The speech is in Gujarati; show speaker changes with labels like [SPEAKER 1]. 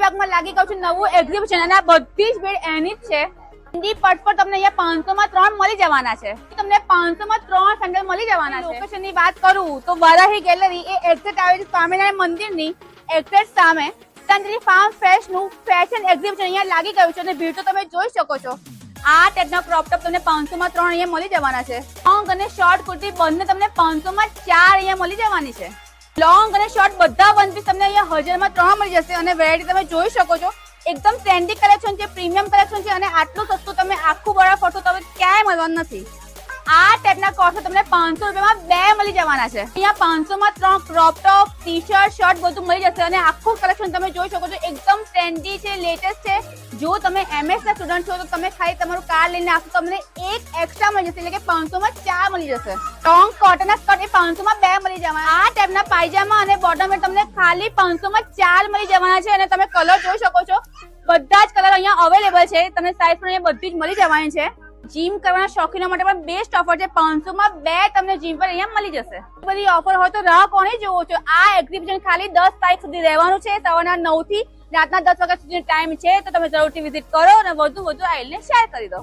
[SPEAKER 1] ગાંધીબાગમાં લાગી ગયું છે નવું એક્ઝિબિશન અને આ બધી જ ભીડ એની જ છે. હિન્દી પટ પર તમને અહીંયા 500 માં 3 મળી જવાના છે. તમને 500 માં 3 સેન્ડલ મળી જવાના છે. લોકેશન ની વાત કરું તો વરાહી ગેલેરી એ એક્ઝેક્ટ આવે છે સ્વામિનારાયણ મંદિરની એક્ઝેક્ટ સામે ગીતાંજલિ ફાર્મ ફેસ્ટ નું ફેશન એક્ઝિબિશન અહીંયા લાગી ગયું છે અને ભીડ તો તમે જોઈ શકો છો. આ ટાઈપના ક્રોપ ટોપ તમને 500 માં 3 અહીંયા મળી જવાના છે. લોંગ અને શોર્ટ કુર્તી બંને તમને 500 માં 4 અહીંયા મળી જવાની છે. લોંગ અને શોર્ટ બધા વન પીસ તમને અહીંયા 1000 માં 3 મળી જશે અને વેરાયટી તમે જોઈ શકો છો. એકદમ ટ્રેન્ડી કલેક્શન છે, પ્રીમિયમ કલેક્શન છે અને આટલું સસ્તું તમે આખું બળા ફોટો તમે ક્યાંય મળવાનું નથી. આ ટાઈપના કોર્સ તમને 500 રૂપિયામાં 2 મળી જવાના છે. અહીંયા 500 માં 3 crop top, T shirt, shirt બધું મળી જશે અને આખું કલેક્શન તમે જોઈ શકો છો. એકદમ ટ્રેન્ડી છે, લેટેસ્ટ છે. જો તમે MS ના સ્ટુડન્ટ છો તો તમે ખાલી તમારું કાર્ડ લઈને આવશો તમને એક એક્સ્ટ્રા મળી જશે એટલે કે 500 માં 4 મળી જશે. લોંગ કોટનના સ્કર્ટ એ 500 માં 2 મળી જવાના. આ ટાઈપના પાયજામા અને બોટમ તમને ખાલી 500 માં 4 મળી જવાના છે અને તમે કલર જોઈ શકો છો. બધા જ કલર અહીંયા અવેલેબલ છે. તમને સાઈઝ પણ અહીંયા બધી જ મળી જવાની છે. જીમ કરવાના શોખીનો માટે પણ બેસ્ટ ઓફર છે. 500 માં 2 તમને જીમ પર અહીંયા મળી જશે. બધી ઓફર હોય તો રાહ કોને જોવો છો. આ એક્ઝિબિશન ખાલી 10 તારીખ સુધી રહેવાનું છે. સવારના 9 થી રાતના 10 વાગ્યા સુધીનો ટાઈમ છે તો તમે જરૂરથી વિઝિટ કરો અને વધુ આઈલને શેર કરી દો.